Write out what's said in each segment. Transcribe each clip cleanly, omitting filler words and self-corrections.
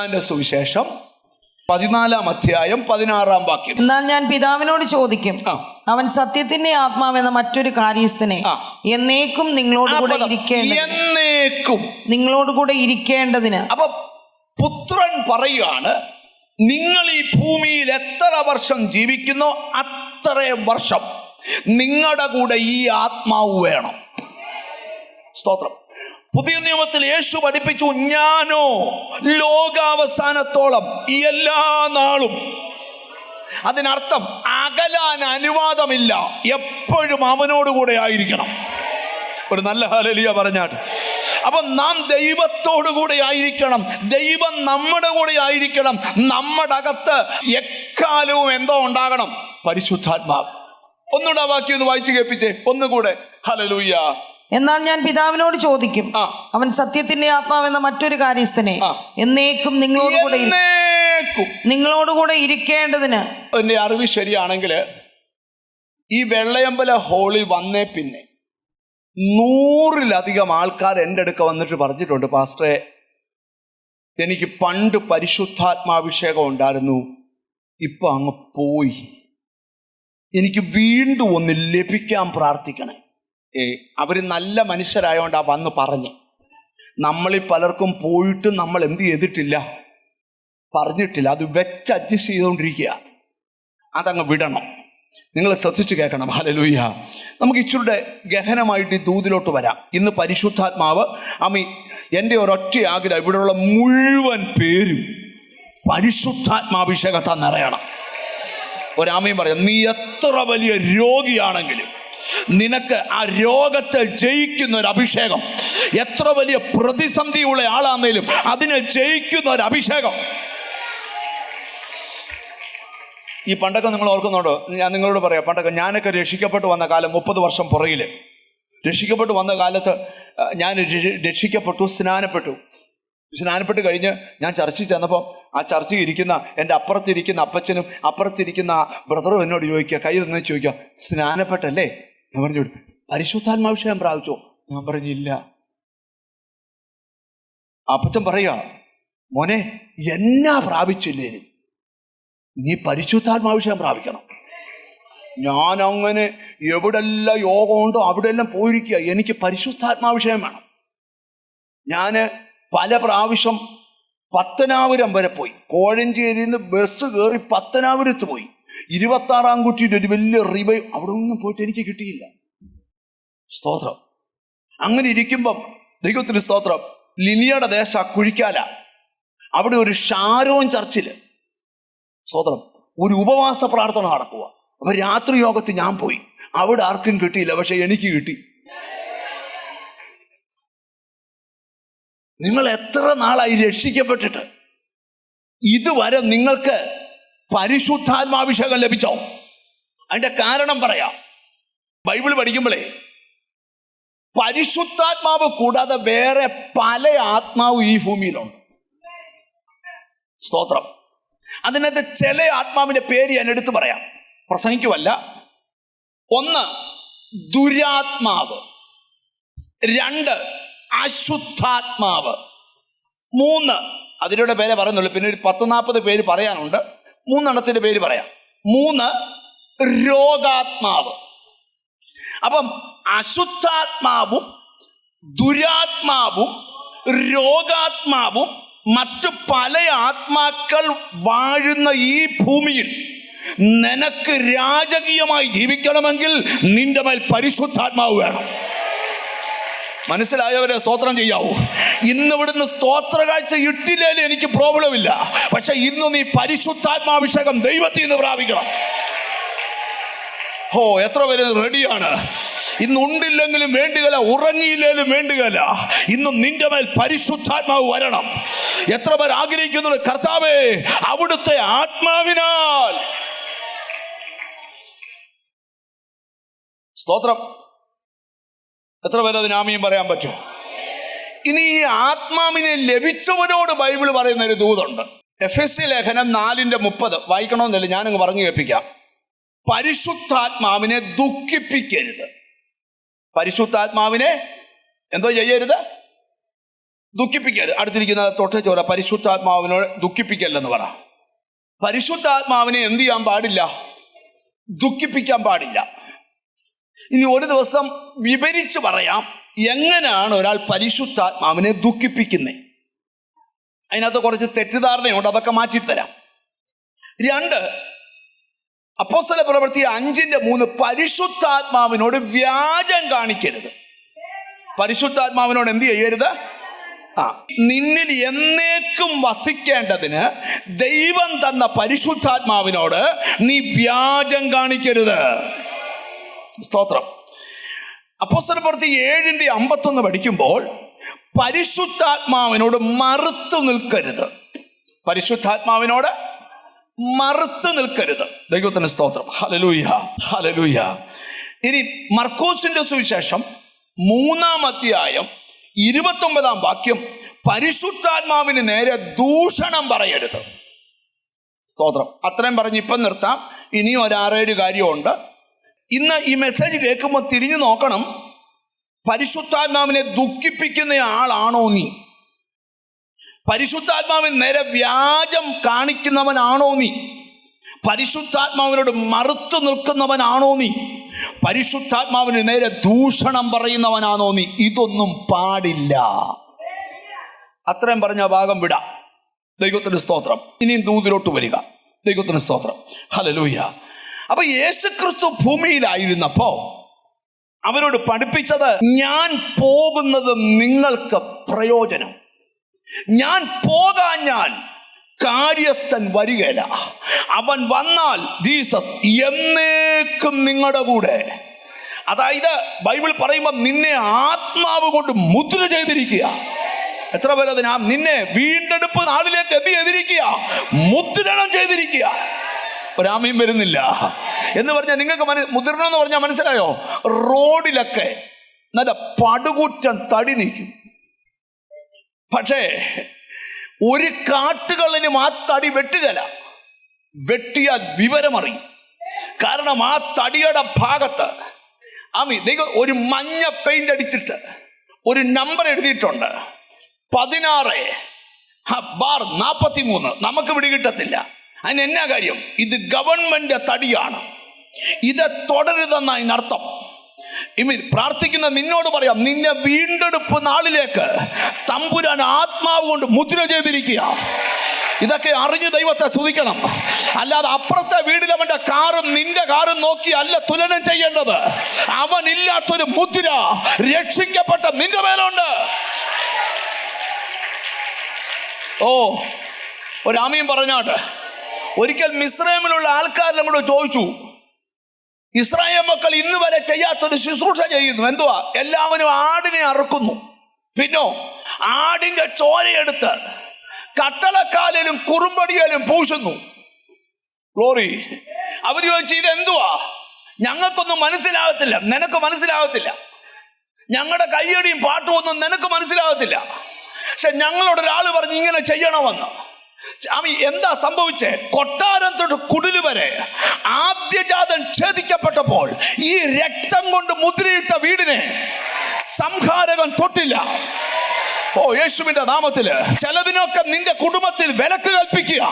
യോഹന്നാന്റെ സുവിശേഷം 14-ാം അധ്യായം 16-ാം വാക്യം. എന്നാൽ ഞാൻ പിതാവിനോട് ചോദിക്കും, അവൻ സത്യത്തിന്റെ ആത്മാവെന്ന മറ്റൊരു കാര്യസ്ഥനെ എന്നേക്കും നിങ്ങളോടുകൂടെ ഇരിക്കേണ്ടതിന്. അപ്പൊ പുത്രൻ പറയുകയാണ്, നിങ്ങൾ ഈ ഭൂമിയിൽ എത്ര വർഷം ജീവിക്കുന്നോ അത്രയും വർഷം നിങ്ങളുടെ കൂടെ ഈ ആത്മാവ് വേണം. സ്തോത്രം. പുതിയ നിയമത്തിൽ യേശു പഠിപ്പിച്ചു, ഞാനോ ലോകാവസാനത്തോളം ഈ എല്ലാ നാളും. അതിനർത്ഥം അകലാൻ അനുവാദമില്ല, എപ്പോഴും അവനോടുകൂടെ ആയിരിക്കണം. ഒരു നല്ല ഹല്ലേലൂയ പറഞ്ഞാട്ട്. അപ്പൊ നാം ദൈവത്തോടു കൂടെ ആയിരിക്കണം, ദൈവം നമ്മുടെ കൂടെ ആയിരിക്കണം. നമ്മുടെ അകത്ത് എക്കാലവും എന്തോ ഉണ്ടാകണം? പരിശുദ്ധാത്മാവ്. ഒന്നുകൂടെ വാക്യം ഒന്ന് വായിച്ചു കേൾപ്പിച്ചേ, ഒന്നുകൂടെ. ഹല്ലേലൂയ. എന്നാൽ ഞാൻ പിതാവിനോട് ചോദിക്കും, അവൻ സത്യത്തിന്റെ ആത്മാവെന്ന മറ്റൊരു കാര്യസ്ഥനെ എന്നേക്കും നിങ്ങളോടുകൂടെ ഇരിക്കേണ്ടതിന്. എന്റെ അറിവ് ശരിയാണെങ്കിൽ ഈ വെള്ളയമ്പല ഹോളിൽ വന്നേ പിന്നെ 100-ലധികം ആൾക്കാർ എൻ്റെ അടുക്ക വന്നിട്ട് പറഞ്ഞിട്ടുണ്ട്, പാസ്റ്ററെ എനിക്ക് പണ്ട് പരിശുദ്ധാത്മാഭിഷേകം ഉണ്ടായിരുന്നു, ഇപ്പൊ അങ്ങ് പോയി, എനിക്ക് വീണ്ടും ഒന്ന് ലഭിക്കാൻ പ്രാർത്ഥിക്കണേ. അവര് നല്ല മനുഷ്യരായോണ്ടാ വന്ന് പറഞ്ഞ്. നമ്മളിൽ പലർക്കും പോയിട്ട് നമ്മൾ എന്ത് ചെയ്തിട്ടില്ല, പറഞ്ഞിട്ടില്ല. അത് വെച്ച് അഡ്ജസ്റ്റ് ചെയ്തുകൊണ്ടിരിക്കുക. അതങ്ങ് വിടണം. നിങ്ങൾ ശ്രദ്ധിച്ച് കേൾക്കണം. ഹല്ലേലൂയ. നമുക്ക് ഇച്ചിരുടെ ഗഹനമായിട്ട് ഈ ദൂതിലോട്ട് വരാം. ഇന്ന് പരിശുദ്ധാത്മാവ് എൻ്റെ ഒരൊറ്റ ആഗ്രഹം, ഇവിടെയുള്ള മുഴുവൻ പേരും പരിശുദ്ധാത്മാഭിഷേകത്താൽ നിറയണം. ഒരാമയും പറയാം, നീ എത്ര വലിയ രോഗിയാണെങ്കിലും നിനക്ക് ആ രോഗത്തെ ജയിക്കുന്ന ഒരു അഭിഷേകം, എത്ര വലിയ പ്രതിസന്ധിയുള്ള ആളാണെങ്കിലും അതിനെ ജയിക്കുന്ന ഒരു അഭിഷേകം. ഈ പണ്ടൊക്കെ നിങ്ങൾ ഓർക്കുന്നുണ്ടോ? ഞാൻ നിങ്ങളോട് പറയാം, പണ്ടൊക്കെ ഞാനൊക്കെ രക്ഷിക്കപ്പെട്ട് വന്ന കാലം 30 വർഷം പുറകിൽ രക്ഷിക്കപ്പെട്ട് വന്ന കാലത്ത് ഞാൻ രക്ഷിക്കപ്പെട്ടു, സ്നാനപ്പെട്ട് കഴിഞ്ഞ് ഞാൻ ചർച്ചിൽ ചെന്നപ്പോൾ ആ ചർച്ചയിൽ ഇരിക്കുന്ന എൻ്റെ അപ്പുറത്തിരിക്കുന്ന അപ്പച്ചനും അപ്പുറത്തിരിക്കുന്ന ബ്രദറും എന്നോട് ചോദിക്കുക, കൈ തന്നെ ചോദിക്കുക, സ്നാനപ്പെട്ടല്ലേ? ഞാൻ പറഞ്ഞു, പരിശുദ്ധാത്മാഭിഷേകം പ്രാപിച്ചോ? ഞാൻ പറഞ്ഞില്ല. അപ്പച്ചൻ പറയുക, മോനെ എന്നാ പ്രാപിച്ചില്ലേ, നീ പരിശുദ്ധാത്മാഭിഷേകം പ്രാപിക്കണം. ഞാൻ അങ്ങനെ എവിടെല്ലാം യോഗമുണ്ടോ അവിടെയെല്ലാം പോയിരിക്കുക, എനിക്ക് പരിശുദ്ധാത്മാഭിഷേകം വേണം. ഞാൻ പല പ്രാവശ്യം പത്തനാപുരം വരെ പോയി, കോഴഞ്ചേരിയിൽ നിന്ന് ബസ് കയറി പത്തനാപുരത്ത് പോയി, 26-ാം കുറ്റിയുടെ ഒരു വലിയ റിവൈവ്, അവിടെ ഒന്നും പോയിട്ട് എനിക്ക് കിട്ടിയില്ല. സ്തോത്രം. അങ്ങനെ ഇരിക്കുമ്പം ദൈവത്തിന് സ്തോത്രം, ലിനിയുടെ ദേശ കുഴിക്കാല, അവിടെ ഒരു ഷാരോൻ ചർച്ചില് സ്തോത്രം ഒരു ഉപവാസ പ്രാർത്ഥന നടക്കുക. അപ്പൊ രാത്രി യോഗത്തിൽ ഞാൻ പോയി, അവിടെ ആർക്കും കിട്ടിയില്ല, പക്ഷെ എനിക്ക് കിട്ടി. നിങ്ങൾ എത്ര നാളായി രക്ഷിക്കപ്പെട്ടിട്ട് ഇതുവരെ നിങ്ങൾക്ക് പരിശുദ്ധാത്മാഭിഷേകം ലഭിച്ചോ? അതിന്റെ കാരണം പറയാം. ബൈബിൾ പഠിക്കുമ്പോഴേ പരിശുദ്ധാത്മാവ് കൂടാതെ വേറെ പല ആത്മാവും ഈ ഭൂമിയിലുണ്ട്. സ്തോത്രം. അതിനകത്ത് ചില ആത്മാവിന്റെ പേര് ഞാൻ എടുത്തു പറയാം, പ്രസംഗിക്കുമല്ല. 1 ദുരാത്മാവ്, 2 അശുദ്ധാത്മാവ്, 3 അതിലൂടെ പേരെ പറയുന്നുള്ളൂ, പിന്നെ ഒരു 10-40 പേര് പറയാനുണ്ട്, 3 എണ്ണത്തിന്റെ പേര് പറയാം. 3 രോഗാത്മാവ്. അപ്പം അശുദ്ധാത്മാവും ദുരാത്മാവും രോഗാത്മാവും മറ്റു പല ആത്മാക്കൾ വാഴുന്ന ഈ ഭൂമിയിൽ നിനക്ക് രാജകീയമായി ജീവിക്കണമെങ്കിൽ നിന്റെ മേൽ പരിശുദ്ധാത്മാവ് വേണം. മനസ്സിലായവരെ സ്തോത്രം ചെയ്യാവൂ. ഇന്ന് ഇവിടുന്ന് സ്തോത്ര കാഴ്ച ഇട്ടില്ലേലും എനിക്ക് പ്രോബ്ലം ഇല്ല, പക്ഷെ ഇന്ന് നീ പരിശുദ്ധാത്മാഭിഷേകം ദൈവത്തിൽ നിന്ന് പ്രാപിക്കണം. എത്ര പേര് റെഡിയാണ്? ഇന്ന് ഉണ്ടില്ലെങ്കിലും വേണ്ടുകല, ഉറങ്ങിയില്ലേലും വേണ്ടുകല, ഇന്നും നിന്റെ മേൽ പരിശുദ്ധാത്മാവ് വരണം. എത്ര പേർ ആഗ്രഹിക്കുന്നത്, കർത്താവേ അവിടുത്തെ ആത്മാവിനാൽ. സ്തോത്രം. എത്ര പേര് അതിന് ആമീൻ പറയാൻ പറ്റും? ഇനി ഈ ആത്മാവിനെ ലഭിച്ചവരോട് ബൈബിൾ പറയുന്ന ഒരു ദൂതുണ്ട്. എഫെസ്യ ലേഖനം 4:30 വായിക്കണമെന്നില്ല, ഞാനങ്ങ് പറഞ്ഞു കേൾപ്പിക്കാം. പരിശുദ്ധാത്മാവിനെ ദുഃഖിപ്പിക്കരുത്. പരിശുദ്ധാത്മാവിനെ എന്തോ ചെയ്യരുത്? ദുഃഖിപ്പിക്കരുത്. അടുത്തിരിക്കുന്നത് തൊട്ട ചോര, പരിശുദ്ധാത്മാവിനോട് ദുഃഖിപ്പിക്കല്ലെന്ന് പറ. പരിശുദ്ധാത്മാവിനെ എന്ത് ചെയ്യാൻ പാടില്ല? ദുഃഖിപ്പിക്കാൻ പാടില്ല. ഇനി ഒരു ദിവസം വിവരിച്ച് പറയാം എങ്ങനെയാണ് ഒരാൾ പരിശുദ്ധാത്മാവിനെ ദുഃഖിപ്പിക്കുന്നത്. അതിനകത്ത് കുറച്ച് തെറ്റിദ്ധാരണയുണ്ട്, അതൊക്കെ മാറ്റിത്തരാം. 2 അപ്പോസ്തല പ്രവൃത്തി 5:3 പരിശുദ്ധാത്മാവിനോട് വ്യാജം കാണിക്കരുത്. പരിശുദ്ധാത്മാവിനോട് എന്ത് ചെയ്യരുത്? നിന്നിൽ എന്നേക്കും വസിക്കേണ്ടതിന് ദൈവം തന്ന പരിശുദ്ധാത്മാവിനോട് നീ വ്യാജം കാണിക്കരുത്. സ്തോത്രം. അപ്പോസ്തല പ്രവൃത്തി 7:51 പഠിക്കുമ്പോൾ പരിശുദ്ധാത്മാവിനോട് മറുത്തു നിൽക്കരുത്. പരിശുദ്ധാത്മാവിനോട് മറുത്തു നിൽക്കരുത്. ദൈവത്തിന് സ്തോത്രം. Hallelujah, hallelujah. ഇനി മർക്കോസിന്റെ സുവിശേഷം 3-ാം അധ്യായം 29-ാം വാക്യം, പരിശുദ്ധാത്മാവിന് നേരെ ദൂഷണം പറയരുത്. സ്തോത്രം. അത്രയും പറഞ്ഞ് ഇപ്പം നിർത്താം. ഇനിയും ഒരു 6-7 കാര്യമുണ്ട്. ഇന്ന് ഈ മെസ്സേജ് കേൾക്കുമ്പോൾ തിരിഞ്ഞു നോക്കണം, പരിശുദ്ധാത്മാവിനെ ദുഃഖിപ്പിക്കുന്ന ആളാണോ നീ? പരിശുദ്ധാത്മാവിന് നേരെ വ്യാജം കാണിക്കുന്നവനാണോ നീ? പരിശുദ്ധാത്മാവിനോട് മറുത്തു നിൽക്കുന്നവനാണോ നീ? പരിശുദ്ധാത്മാവിന് നേരെ ദൂഷണം പറയുന്നവനാണോ നീ? ഇതൊന്നും പാടില്ല. അത്രയും പറഞ്ഞ ഭാഗം വിടാം. ദൈവത്തിന് സ്തോത്രം. ഇനിയും ദൂതിലോട്ട് വരിക. ദൈവത്തിന് സ്തോത്രം. ഹല്ലേലൂയ. അപ്പൊ യേശുക്രിസ്തു ഭൂമിയിലായിരുന്നപ്പോ അവരോട് പഠിപ്പിച്ചത്, ഞാൻ പോകുന്നത് നിങ്ങൾക്ക് പ്രയോജനം, ഞാൻ പോകാഞ്ഞാൽ കാര്യസ്ഥൻ വരികയില്ല, അവൻ വന്നാൽ ജീസസ് എന്നേക്കും നിങ്ങളുടെ കൂടെ. അതായത് ബൈബിൾ പറയുമ്പോൾ നിന്നെ ആത്മാവ് കൊണ്ട് മുദ്ര ചെയ്തിരിക്കുക. എത്ര പേര് അതിനാ? നിന്നെ വീണ്ടെടുപ്പ് നാളിലേക്ക് എന്ത് ചെയ്തിരിക്കുക? മുദ്രണം ചെയ്തിരിക്കുക. ഒരാമയും വരുന്നില്ല എന്ന് പറഞ്ഞാൽ നിങ്ങൾക്ക് മുദ്രണം എന്ന് പറഞ്ഞാൽ മനസ്സിലായോ? റോഡിലൊക്കെ നല്ല പടുകൂറ്റൻ തടി നീക്കും, പക്ഷേ ഒരു കാട്ടുകളിലും ആ തടി വെട്ടുകയില്ല. വെട്ടിയാൽ വിവരമറിയും. കാരണം ആ തടിയുടെ ഭാഗത്ത് ഒരു മഞ്ഞ പെയിന്റ് അടിച്ചിട്ട് ഒരു നമ്പർ എഴുതിയിട്ടുണ്ട്, 16/43. നമുക്ക് പിടികിട്ടത്തില്ല. അതിന് എന്നാ കാര്യം? ഇത് ഗവൺമെന്റ് തടിയാണ്, ഇത് തുടരുതെന്ന അതിനർത്ഥം. പ്രാർത്ഥിക്കുന്ന നിന്നോട് പറയാം, നിന്നെ വീണ്ടെടുപ്പ് നാളിലേക്ക് തമ്പുരാൻ ആത്മാവ് കൊണ്ട് മുദ്ര ചെയ്തിരിക്കുക. ഇതൊക്കെ അറിഞ്ഞ് ദൈവത്തെ സ്തുതിക്കണം. അല്ലാതെ അപ്പുറത്തെ വീട്ടിലവന്റെ കാറും നിന്റെ കാറും നോക്കി അല്ല തുലനം ചെയ്യേണ്ടത്. അവനില്ലാത്തൊരു മുദ്ര രക്ഷിക്കപ്പെട്ട നിന്റെ മേലുണ്ട്. ഒരാമയും പറഞ്ഞാട്ട്. ഒരിക്കൽ മിസ്രൈമിലുള്ള ആൾക്കാരെല്ലാം കൂടെ ചോദിച്ചു, ഇസ്രായേൽ മക്കൾ ഇന്ന് വരെ ചെയ്യാത്തൊരു ശുശ്രൂഷ ചെയ്യുന്നു. എന്തുവാ? എല്ലാവരും ആടിനെ അറുക്കുന്നു, പിന്നോ ആടിന്റെ ചോരയെടുത്ത് കട്ടളക്കാലിലും കുറുമ്പടിയിലും പൂശുന്നു. ഗ്ലോറി. അവർ ചോദിച്ചു, ഇതെന്തുവാ? ഞങ്ങൾക്കൊന്നും മനസ്സിലാകത്തില്ല, നിനക്ക് മനസ്സിലാകത്തില്ല. ഞങ്ങളുടെ കയ്യടിയും പാട്ടും ഒന്നും നിനക്ക് മനസ്സിലാകത്തില്ല. പക്ഷെ ഞങ്ങളോടൊരാൾ പറഞ്ഞ് ഇങ്ങനെ ചെയ്യണമെന്ന്. എന്താ സംഭവിച്ചേ? കൊട്ടാരം തൊട്ട് കുടില് വരെ ആദ്യജാതൻ ഛേദിക്കപ്പെട്ടപ്പോൾ ഈ രക്തം കൊണ്ട് മുദ്രയിട്ട വീടിനെ സംഹാരകൻ തൊട്ടില്ല. യേശുവിന്റെ നാമത്തില് ചിലതിനൊക്കെ നിന്റെ കുടുംബത്തിൽ വിലക്ക് കൽപ്പിക്കുക.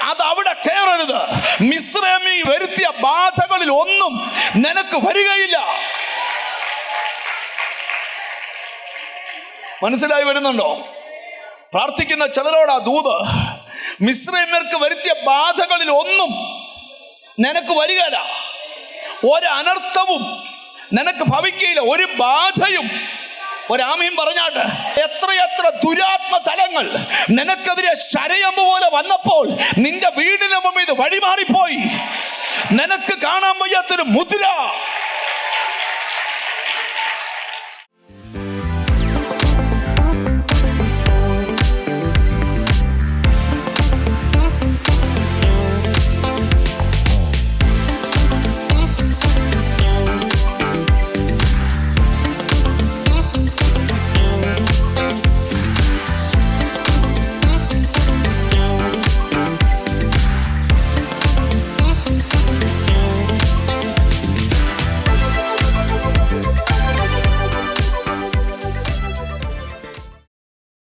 അത് അവിടെ കയറരുത്. മിസ്രൈമിൽ വരുത്തിയ ബാധകളിൽ ഒന്നും നിനക്ക് വരികയില്ല. മനസ്സിലായി വരുന്നുണ്ടോ? പ്രാർത്ഥിക്കുന്ന ചിലരോടാ ദൂത്. മിസ്രൈമ്യർക്ക് വരുത്തിയ ബാധകളിൽ ഒന്നും നിനക്ക് വരികയില്ല. ഒരനർത്ഥവും നിനക്ക് ഭവിക്കുകയില്ല. ഒരു ബാധയും. ഒരാമയും പറഞ്ഞാട്ട്. എത്രയെത്ര ദുരാത്മ തലങ്ങൾ നിനക്കെതിരെ ശരയമ്പ് പോലെ വന്നപ്പോൾ നിന്റെ വീടിന് മുമ്പ് ഇത് വഴിമാറിപ്പോയി. നിനക്ക് കാണാൻ വയ്യാത്തൊരു മുദ്ര